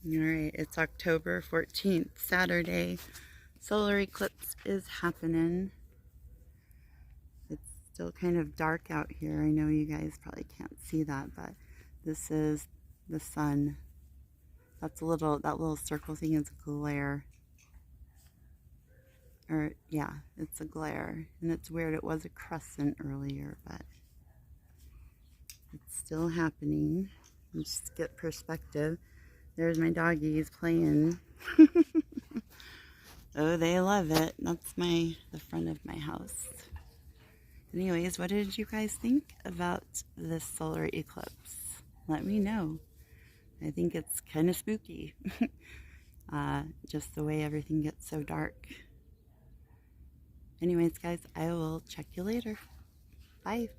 Alright, it's October 14th, Saturday. Solar eclipse is happening. It's still kind of dark out here. I know you guys probably can't see that, but this is the sun. That little circle thing is a glare. Or, yeah, it's a glare. And it's weird, it was a crescent earlier, but it's still happening. Just get perspective. There's my doggies playing. Oh, they love it. That's the front of my house. Anyways, what did you guys think about this solar eclipse? Let me know. I think it's kind of spooky. Just the way everything gets so dark. Anyways, guys, I will check you later. Bye.